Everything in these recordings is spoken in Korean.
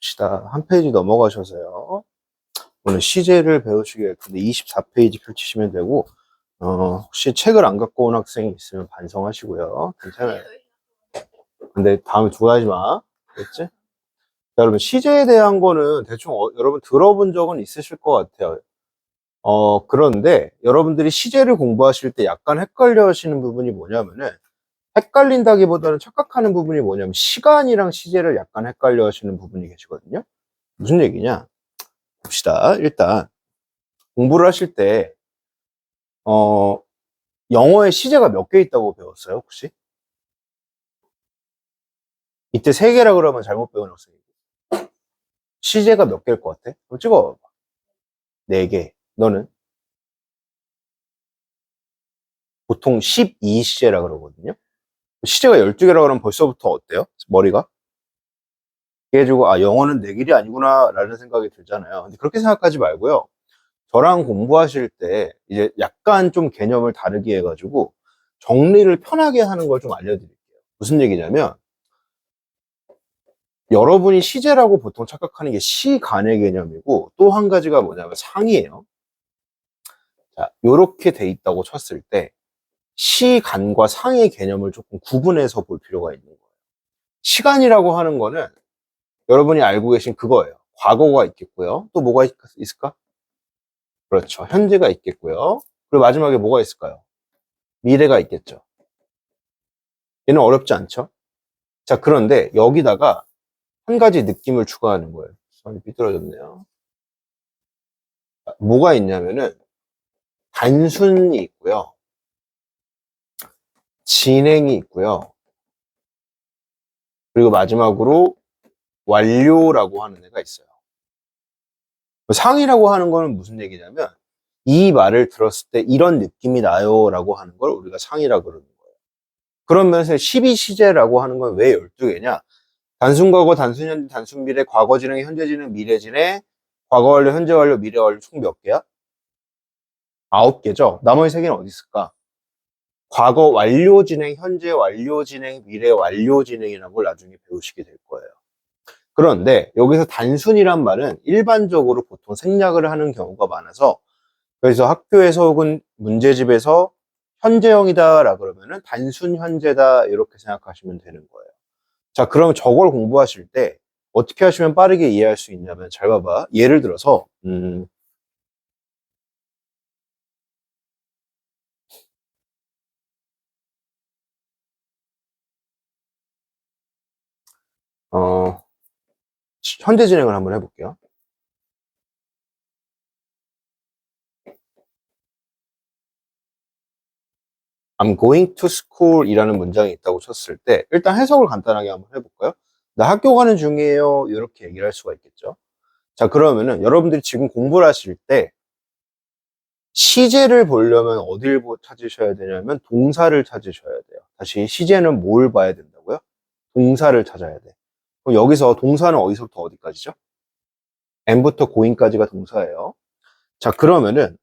봅시다. 한 페이지 넘어가셔서요. 오늘 시제를 배우시게 근데 24페이지 펼치시면 되고, 혹시 책을 안 갖고 온 학생이 있으면 반성하시고요. 괜찮아요. 근데 다음에 두고하지 마. 알겠지? 자, 여러분, 시제에 대한 거는 대충 여러분 들어본 적은 있으실 것 같아요. 그런데 여러분들이 시제를 공부하실 때 약간 헷갈려 하시는 부분이 뭐냐면은, 헷갈린다기보다는 착각하는 부분이 뭐냐면, 시간이랑 시제를 약간 헷갈려 하시는 부분이 계시거든요. 무슨 얘기냐? 봅시다. 일단, 공부를 하실 때, 어, 영어에 시제가 몇 개 있다고 배웠어요, 혹시? 이때 세 개라 그러면 잘못 배운 학생이고. 시제가 몇 개일 것 같아? 그럼 찍어. 네 개. 너는? 보통 12시제라 그러거든요. 시제가 12개라 그러면 벌써부터 어때요? 머리가? 그래가지고, 아, 영어는 내 길이 아니구나, 라는 생각이 들잖아요. 근데 그렇게 생각하지 말고요. 저랑 공부하실 때, 이제 약간 좀 개념을 다르게 해가지고, 정리를 편하게 하는 걸 좀 알려드릴게요. 무슨 얘기냐면, 여러분이 시제라고 보통 착각하는 게 시간의 개념이고, 또 한 가지가 뭐냐면 상이에요. 자, 요렇게 돼 있다고 쳤을 때, 시간과 상의 개념을 조금 구분해서 볼 필요가 있는 거예요. 시간이라고 하는 거는 여러분이 알고 계신 그거예요. 과거가 있겠고요. 또 뭐가 있을까? 그렇죠. 현재가 있겠고요. 그리고 마지막에 뭐가 있을까요? 미래가 있겠죠. 얘는 어렵지 않죠? 자, 그런데 여기다가 한 가지 느낌을 추가하는 거예요. 손이 삐뚤어졌네요. 뭐가 있냐면은 단순이 있고요. 진행이 있고요. 그리고 마지막으로 완료라고 하는 애가 있어요. 상이라고 하는 거는 무슨 얘기냐면 이 말을 들었을 때 이런 느낌이 나요 라고 하는 걸 우리가 상이라고 그러는 거예요. 그런 면에서 12시제라고 하는 건 왜 12개냐? 단순과거, 단순현재, 단순미래, 과거진행, 현재진행, 미래진행, 과거완료, 현재완료, 미래완료 총 몇 개야? 9개죠. 나머지 3개는 어디 있을까? 과거 완료진행, 현재 완료진행, 미래 완료진행이라는 걸 나중에 배우시게 될 거예요. 그런데 여기서 단순이란 말은 일반적으로 보통 생략을 하는 경우가 많아서, 그래서 학교에서 혹은 문제집에서 현재형이다 라 그러면은 단순 현재다 이렇게 생각하시면 되는 거예요. 자, 그럼 저걸 공부하실 때 어떻게 하시면 빠르게 이해할 수 있냐면, 잘 봐봐. 예를 들어서 어, 현재 진행을 한번 해볼게요. I'm going to school 이라는 문장이 있다고 쳤을 때 일단 해석을 간단하게 한번 해볼까요? 나 학교 가는 중이에요. 이렇게 얘기를 할 수가 있겠죠. 자, 그러면은 여러분들이 지금 공부를 하실 때 시제를 보려면 어딜 찾으셔야 되냐면 동사를 찾으셔야 돼요. 다시 시제는 뭘 봐야 된다고요? 동사를 찾아야 돼. 그럼 여기서 동사는 어디서부터 어디까지죠? M부터 going까지가 동사예요. 자, 그러면은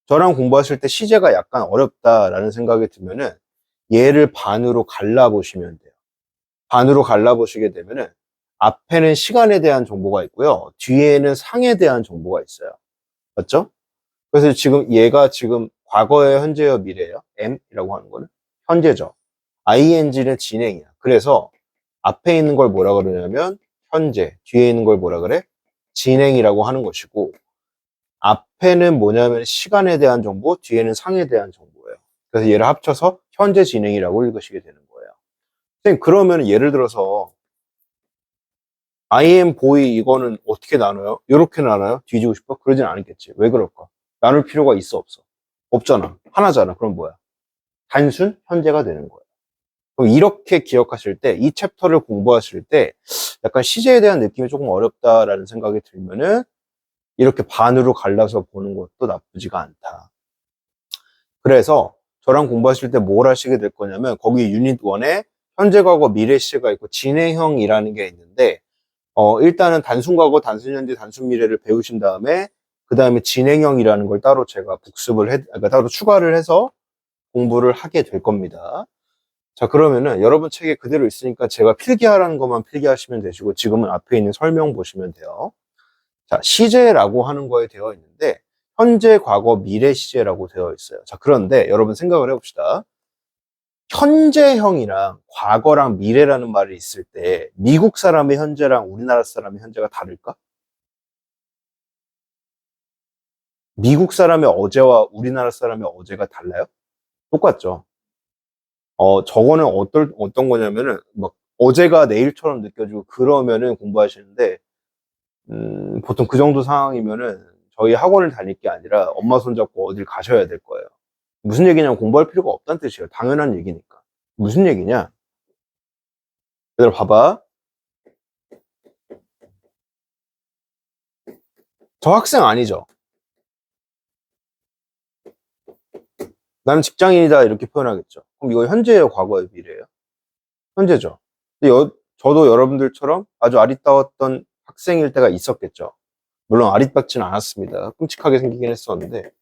저랑 공부하실 때 시제가 약간 어렵다라는 생각이 들면은 얘를 반으로 갈라보시면 돼요. 반으로 갈라보시게 되면은 앞에는 시간에 대한 정보가 있고요. 뒤에는 상에 대한 정보가 있어요. 맞죠? 그래서 지금 얘가 지금 과거예요, 현재예요, 미래예요? M이라고 하는 거는 현재죠. ing는 진행이야. 그래서 앞에 있는 걸 뭐라 그러냐면 현재, 뒤에 있는 걸 뭐라 그래? 진행이라고 하는 것이고, 앞에는 뭐냐면 시간에 대한 정보, 뒤에는 상에 대한 정보예요. 그래서 얘를 합쳐서 현재 진행이라고 읽으시게 되는 거예요. 선생님, 그러면 예를 들어서 I am boy 이거는 어떻게 나눠요? 이렇게 나눠요? 뒤지고 싶어? 그러진 않겠지. 왜 그럴까? 나눌 필요가 있어, 없어? 없잖아. 하나잖아. 그럼 뭐야? 단순 현재가 되는 거예요. 그럼 이렇게 기억하실 때, 이 챕터를 공부하실 때 약간 시제에 대한 느낌이 조금 어렵다라는 생각이 들면은 이렇게 반으로 갈라서 보는 것도 나쁘지가 않다. 그래서 저랑 공부하실 때 뭘 하시게 될 거냐면, 거기 유닛 1에 현재 과거 미래 시제가 있고 진행형이라는 게 있는데, 일단은 단순 과거, 단순 현재, 단순 미래를 배우신 다음에 그 다음에 진행형이라는 걸 따로 제가 그러니까 따로 추가를 해서 공부를 하게 될 겁니다. 자, 그러면은 여러분 책에 그대로 있으니까 제가 필기하라는 것만 필기하시면 되시고, 지금은 앞에 있는 설명 보시면 돼요. 자, 시제라고 하는 거에 되어 있는데, 현재, 과거, 미래 시제라고 되어 있어요. 자, 그런데 여러분 생각을 해봅시다. 현재형이랑 과거랑 미래라는 말이 있을 때, 미국 사람의 현재랑 우리나라 사람의 현재가 다를까? 미국 사람의 어제와 우리나라 사람의 어제가 달라요? 똑같죠. 저거는 어떤 거냐면은, 막, 어제가 내일처럼 느껴지고 그러면은 공부하시는데, 보통 그 정도 상황이면은 저희 학원을 다닐 게 아니라 엄마 손잡고 어딜 가셔야 될 거예요. 무슨 얘기냐면 공부할 필요가 없다는 뜻이에요. 당연한 얘기니까. 무슨 얘기냐? 얘들아, 봐봐. 저 학생 아니죠? 나는 직장인이다, 이렇게 표현하겠죠. 그럼 이거 현재예요, 과거예요, 미래예요? 현재죠. 근데 저도 여러분들처럼 아주 아리따웠던 학생일 때가 있었겠죠. 물론 아리따지는 않았습니다. 끔찍하게 생기긴 했었는데.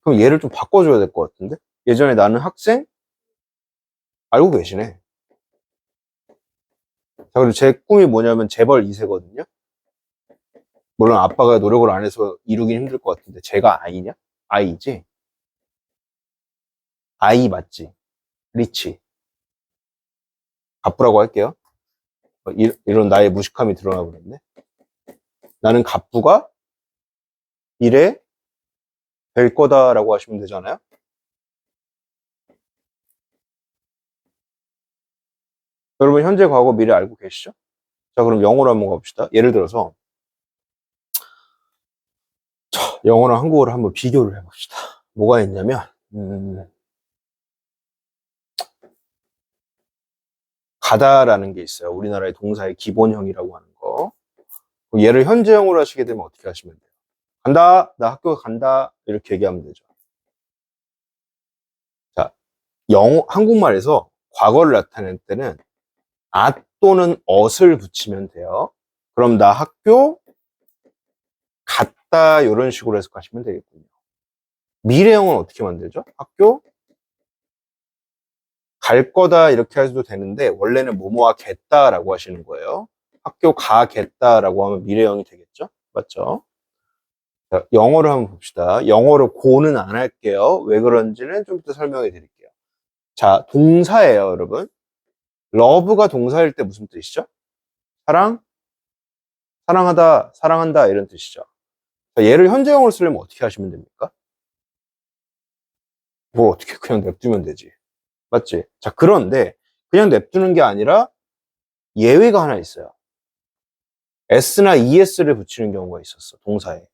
그럼 얘를 좀 바꿔줘야 될 것 같은데? 예전에 나는 학생? 알고 계시네. 자, 그리고 제 꿈이 뭐냐면 재벌 2세거든요. 물론 아빠가 노력을 안 해서 이루긴 힘들 것 같은데, 제가 아이냐? 아이지? 아이 맞지? 리치. 갑부라고 할게요. 이런 나의 무식함이 드러나 버렸네. 나는 갑부가 이래 될 거다라고 하시면 되잖아요. 여러분 현재, 과거, 미래 알고 계시죠? 자, 그럼 영어로 한번 가봅시다. 예를 들어서 영어랑 한국어를 한번 비교를 해봅시다. 뭐가 있냐면 가다라는 게 있어요. 우리나라의 동사의 기본형이라고 하는 거. 얘를 현재형으로 하시게 되면 어떻게 하시면 돼요? 간다, 나 학교 간다, 이렇게 얘기하면 되죠. 자, 한국말에서 과거를 나타낼 때는 at 또는 ot을 붙이면 돼요. 그럼 나 학교 갔다, 이런 식으로 해석하시면 되겠군요. 미래형은 어떻게 만들죠? 학교 갈 거다, 이렇게 해도 되는데 원래는 뭐뭐 하겠다라고 하시는 거예요. 학교 가겠다라고 하면 미래형이 되겠죠? 맞죠? 자, 영어로 한번 봅시다. 영어로 고는 안 할게요. 왜 그런지는 좀 이따 설명해 드릴게요. 자, 동사예요, 여러분. love가 동사일 때 무슨 뜻이죠? 사랑, 사랑하다, 사랑한다, 이런 뜻이죠. 자, 얘를 현재형으로 쓰려면 어떻게 하시면 됩니까? 뭐 어떻게 그냥 냅두면 되지. 맞지? 자, 그런데 그냥 냅두는 게 아니라 예외가 하나 있어요. s나 es를 붙이는 경우가 있었어, 동사에.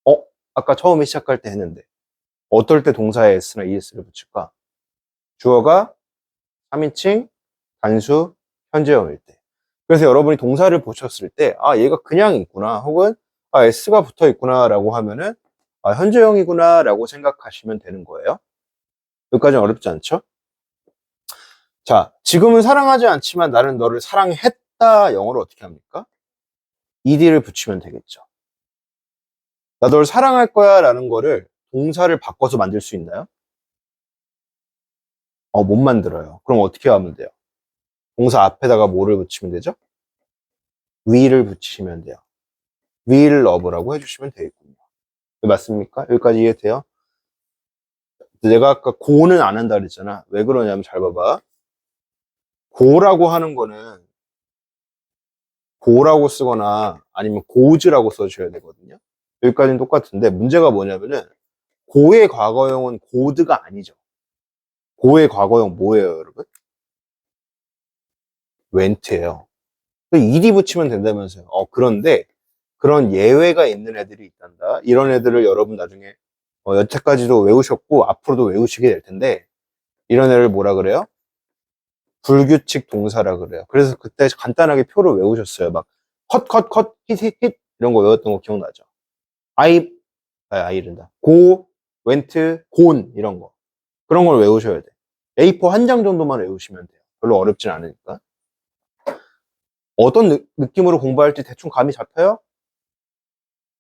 어? 아까 처음에 시작할 때 했는데 어떨 때 동사에 s나 es를 붙일까? 주어가 3인칭, 단수, 현재형일 때. 그래서 여러분이 동사를 보셨을 때, 아, 얘가 그냥 있구나, 혹은 아, s가 붙어 있구나 라고 하면은 아, 현재형이구나 라고 생각하시면 되는 거예요. 여기까지는 어렵지 않죠? 자, 지금은 사랑하지 않지만 나는 너를 사랑했다, 영어로 어떻게 합니까? ed를 붙이면 되겠죠. 나 널 사랑할 거야 라는 거를 동사를 바꿔서 만들 수 있나요? 못 만들어요. 그럼 어떻게 하면 돼요? 동사 앞에다가 뭐를 붙이면 되죠? will을 붙이시면 돼요. will love라고 해주시면 되겠군요. 맞습니까? 여기까지 이해돼요? 내가 아까 고는 안 한다 그랬잖아. 왜 그러냐면 잘 봐봐. 고라고 하는 거는 고라고 쓰거나 아니면 고즈라고 써주셔야 되거든요. 여기까지는 똑같은데 문제가 뭐냐면은 고의 과거형은 고드가 아니죠. 고의 과거형 뭐예요, 여러분? went예요. ed 붙이면 된다면서요. 그런데 그런 예외가 있는 애들이 있단다. 이런 애들을 여러분 나중에 여태까지도 외우셨고 앞으로도 외우시게 될 텐데, 이런 애를 뭐라 그래요? 불규칙 동사라 그래요. 그래서 그때 간단하게 표를 외우셨어요. 막 컷, 컷, 컷, 힛, 힛, 힛 이런 거 외웠던 거 기억나죠? I 이른다. go, went, gone 이런 거. 그런 걸 외우셔야 돼. A4 한 장 정도만 외우시면 돼요. 별로 어렵진 않으니까. 어떤 느낌으로 공부할지 대충 감이 잡혀요?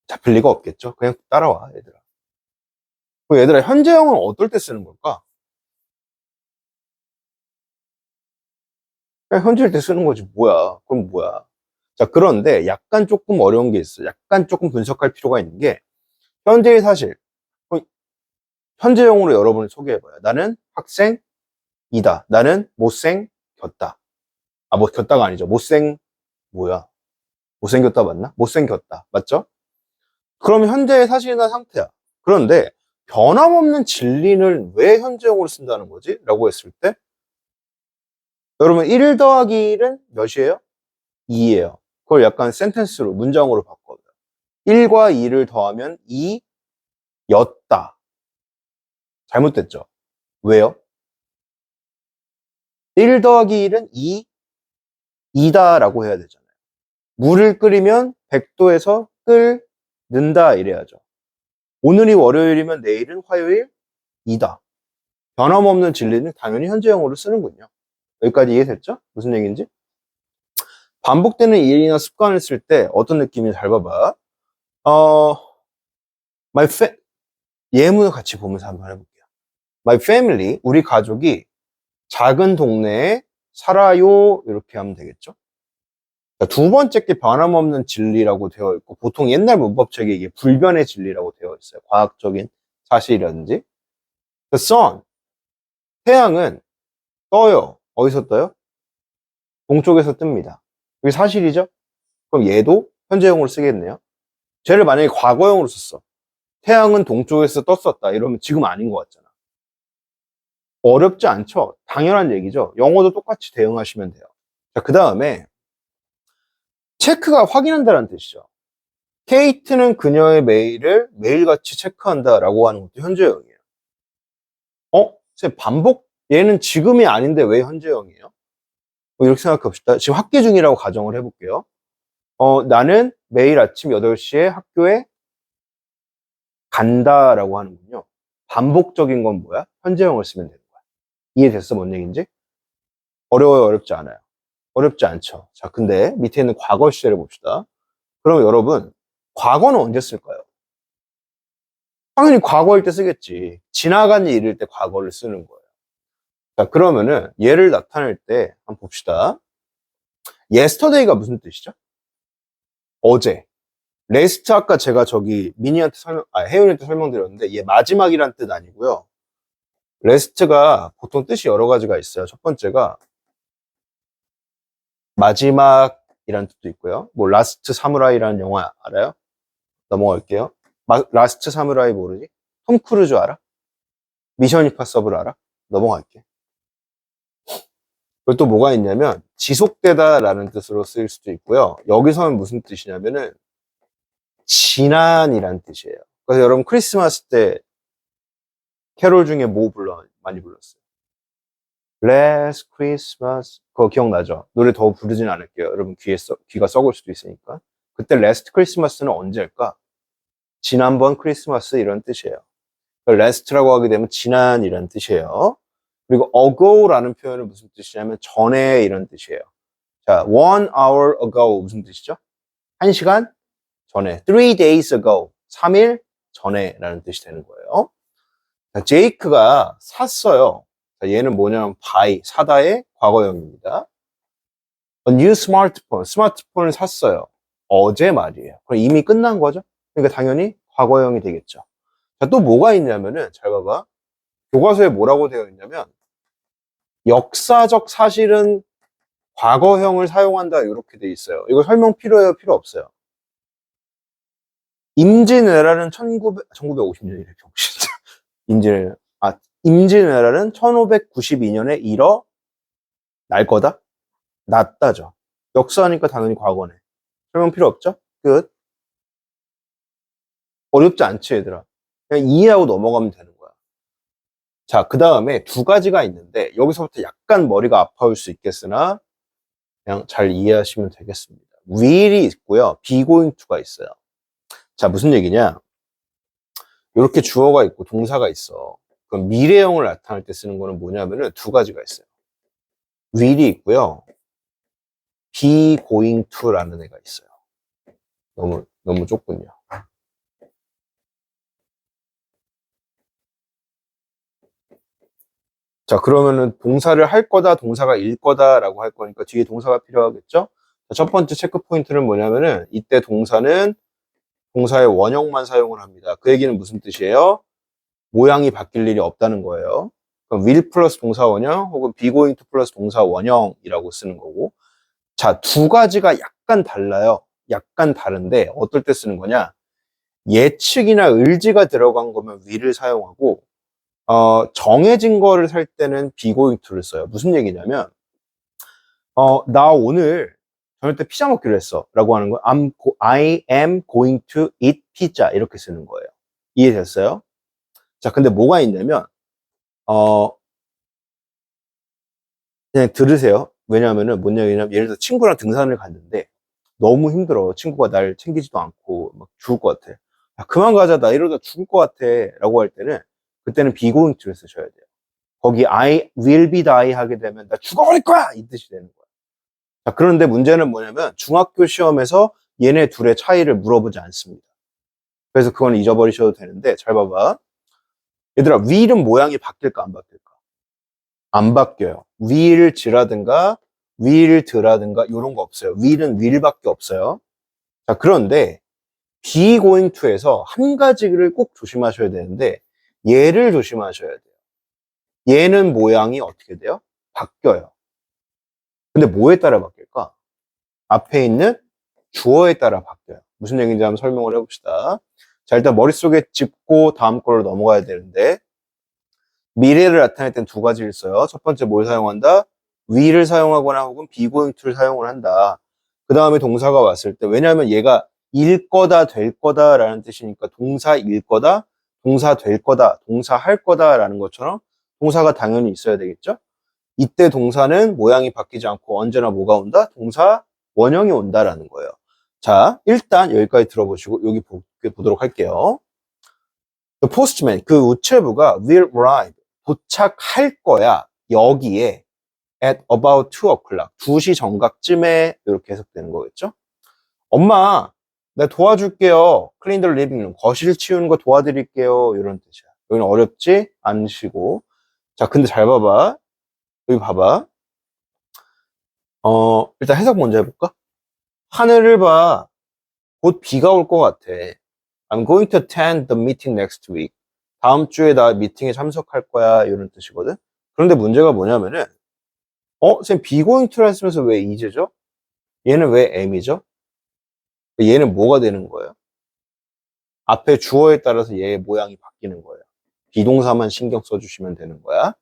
잡힐 리가 없겠죠. 그냥 따라와, 얘들아. 그 얘들아, 현재형은 어떨 때 쓰는 걸까? 그냥 현재일 때 쓰는 거지, 뭐야. 그럼 뭐야. 자, 그런데 약간 조금 어려운 게 있어. 약간 조금 분석할 필요가 있는 게, 현재의 사실. 현재형으로 여러분을 소개해봐요. 나는 학생이다. 나는 못생겼다. 아, 뭐, 겼다가 아니죠. 뭐야. 못생겼다 맞나? 못생겼다. 맞죠? 그럼 현재의 사실이나 상태야. 그런데 변함없는 진리는 왜 현재형으로 쓴다는 거지? 라고 했을 때 여러분 1 더하기 1은 몇이에요? 2예요. 그걸 약간 센텐스로 문장으로 바꿔요. 1과 2를 더하면 2였다. 잘못됐죠? 왜요? 1 더하기 1은 2이다 라고 해야 되잖아요. 물을 끓이면 100도에서 끓는다 이래야죠. 오늘이 월요일이면 내일은 화요일이다. 변함없는 진리는 당연히 현재형으로 쓰는군요. 여기까지 이해됐죠? 무슨 얘기인지? 반복되는 일이나 습관을 쓸 때 어떤 느낌인지 잘 봐봐. 어, my fa- 예문을 같이 보면서 한번 해볼게요. My family, 우리 가족이 작은 동네에 살아요. 이렇게 하면 되겠죠? 두 번째 게 변함없는 진리라고 되어 있고, 보통 옛날 문법책에 이게 불변의 진리라고 되어 있어요. 과학적인 사실이라든지. The sun, 태양은 떠요. 어디서 떠요? 동쪽에서 뜹니다. 이게 사실이죠? 그럼 얘도 현재형으로 쓰겠네요. 쟤를 만약에 과거형으로 썼어. 태양은 동쪽에서 떴었다. 이러면 지금 아닌 것 같잖아. 어렵지 않죠? 당연한 얘기죠. 영어도 똑같이 대응하시면 돼요. 자, 그 다음에 체크가 확인한다는 뜻이죠. 케이트는 그녀의 메일을 매일같이 체크한다라고 하는 것도 현재형이에요. 쌤, 반복, 얘는 지금이 아닌데 왜 현재형이에요? 뭐 이렇게 생각해봅시다. 지금 학기 중이라고 가정을 해볼게요. 나는 매일 아침 8시에 학교에 간다라고 하는군요. 반복적인 건 뭐야? 현재형을 쓰면 되는 거야. 이해됐어? 뭔 얘기인지? 어려워요? 어렵지 않아요? 어렵지 않죠. 자, 근데 밑에 있는 과거 시제를 봅시다. 그럼 여러분, 과거는 언제 쓸까요? 당연히 과거일 때 쓰겠지. 지나간 일일 때 과거를 쓰는 거예요. 자, 그러면은 얘를 나타낼 때 한번 봅시다. yesterday가 무슨 뜻이죠? 어제. 레스트 아까 제가 저기 미니한테 혜윤이한테 설명드렸는데 얘 마지막이란 뜻 아니고요. 레스트가 보통 뜻이 여러 가지가 있어요. 첫 번째가 마지막이라는 뜻도 있고요. 뭐 라스트 사무라이라는 영화 알아요? 넘어갈게요. 라스트 사무라이 모르지? 톰 크루즈 알아? 미션 임파서블 알아? 넘어갈게. 그리고 또 뭐가 있냐면 지속되다라는 뜻으로 쓰일 수도 있고요. 여기서는 무슨 뜻이냐면은 지난이란 뜻이에요. 그래서 여러분 크리스마스 때 캐롤 중에 뭐 많이 불렀어요? Last Christmas 그거 기억나죠? 노래 더 부르진 않을게요. 여러분 귀가 썩을 수도 있으니까. 그때 Last Christmas는 언제일까? 지난번 크리스마스 이런 뜻이에요. last라고 하게 되면 지난이란 뜻이에요. 그리고 ago라는 표현은 무슨 뜻이냐면 전에 이런 뜻이에요. 자, 1 hour ago 무슨 뜻이죠? 1시간 전에. 3 days ago 3일 전에 라는 뜻이 되는 거예요. 자, 제이크가 샀어요. 자, 얘는 뭐냐면 buy, 사다의 과거형입니다. A new smartphone, 스마트폰을 샀어요. 어제 말이에요. 그럼 이미 끝난 거죠? 그러니까 당연히 과거형이 되겠죠. 자, 또 뭐가 있냐면은 잘 봐봐. 교과서에 뭐라고 되어 있냐면 역사적 사실은 과거형을 사용한다 이렇게 돼 있어요. 이거 설명 필요해요? 필요 없어요? 임진왜란은 1950년이래. 진짜. 임진왜란은 1592년에 일어날 거다? 났다죠. 역사니까 당연히 과거네. 설명 필요 없죠? 끝. 어렵지 않지, 얘들아. 그냥 이해하고 넘어가면 되는 거야. 자, 그 다음에 두 가지가 있는데, 여기서부터 약간 머리가 아파올 수 있겠으나, 그냥 잘 이해하시면 되겠습니다. will이 있고요. be going to가 있어요. 자, 무슨 얘기냐? 이렇게 주어가 있고 동사가 있어. 그럼 미래형을 나타낼 때 쓰는 거는 뭐냐면은 두 가지가 있어요. will이 있고요. be going to라는 애가 있어요. 너무 좁군요. 자, 그러면은 동사를 할 거다, 동사가 일 거다라고 할 거니까 뒤에 동사가 필요하겠죠? 자, 첫 번째 체크 포인트는 뭐냐면은 이때 동사는 동사의 원형만 사용을 합니다. 그 얘기는 무슨 뜻이에요? 모양이 바뀔 일이 없다는 거예요. 그럼 will 플러스 동사 원형 혹은 be going to 플러스 동사 원형이라고 쓰는 거고. 자, 두 가지가 약간 달라요. 약간 다른데 어떨 때 쓰는 거냐? 예측이나 의지가 들어간 거면 will을 사용하고 정해진 거를 살 때는 be going to를 써요. 무슨 얘기냐면 나 오늘 저녁 때 피자 먹기로 했어 라고 하는 거 I am going to eat pizza 이렇게 쓰는 거예요. 이해됐어요? 자, 근데 뭐가 있냐면 그냥 들으세요. 왜냐하면은 뭔 얘기냐면 예를 들어 친구랑 등산을 갔는데 너무 힘들어. 친구가 날 챙기지도 않고 막 죽을 것 같아. 야, 그만 가자. 나 이러다 죽을 것 같아. 라고 할 때는 그때는 be going to를 쓰셔야 돼요. 거기 I will be die 하게 되면 나 죽어버릴 거야! 이 뜻이 되는 거야. 자, 그런데 문제는 뭐냐면 중학교 시험에서 얘네 둘의 차이를 물어보지 않습니다. 그래서 그건 잊어버리셔도 되는데 잘 봐봐. 얘들아, will은 모양이 바뀔까 안 바뀔까? 안 바뀌어요. will 지라든가 will 드라든가 이런 거 없어요. will은 will밖에 없어요. 자, 그런데 be going to에서 한 가지를 꼭 조심하셔야 되는데 얘를 조심하셔야 돼요. 얘는 모양이 어떻게 돼요? 바뀌어요. 근데 뭐에 따라 바뀔까? 앞에 있는 주어에 따라 바뀌어요. 무슨 얘기인지 한번 설명을 해봅시다. 자, 일단 머릿속에 짚고 다음 걸로 넘어가야 되는데 미래를 나타낼 땐 두 가지를 써요. 첫 번째 뭘 사용한다? will을 사용하거나 혹은 be going to를 사용을 한다. 그 다음에 동사가 왔을 때 왜냐하면 얘가 일 거다 될 거다 라는 뜻이니까 동사 일 거다 동사 될 거다 동사 할 거다 라는 것처럼 동사가 당연히 있어야 되겠죠. 이때 동사는 모양이 바뀌지 않고 언제나 뭐가 온다? 동사 원형이 온다라는 거예요. 자, 일단 여기까지 들어보시고 여기 보도록 할게요. The postman, 그 우체부가 will arrive, 도착할 거야. 여기에 at about 2 o'clock, 2시 정각쯤에 이렇게 해석되는 거겠죠? 엄마, 내가 도와줄게요. clean the living room, 거실 치우는 거 도와드릴게요. 이런 뜻이야. 여기는 어렵지 않으시고. 자, 근데 잘 봐봐. 여기 봐봐. 일단 해석 먼저 해볼까? 하늘을 봐. 곧 비가 올 것 같아. I'm going to attend the meeting next week. 다음 주에 나 미팅에 참석할 거야. 이런 뜻이거든. 그런데 문제가 뭐냐면은, 선생님, be going to를 쓰면서 왜 is죠? 얘는 왜 am이죠? 얘는 뭐가 되는 거예요? 앞에 주어에 따라서 얘의 모양이 바뀌는 거예요. 비동사만 신경 써주시면 되는 거야.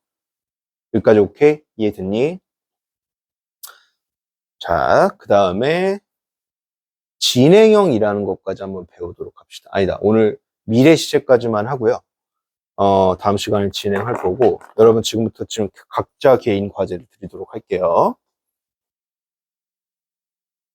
여기까지 오케이? 이해됐니? 자, 그 다음에 진행형이라는 것까지 한번 배우도록 합시다. 아니다. 오늘 미래 시제까지만 하고요. 다음 시간에 진행할 거고, 여러분 지금부터 지금 각자 개인 과제를 드리도록 할게요.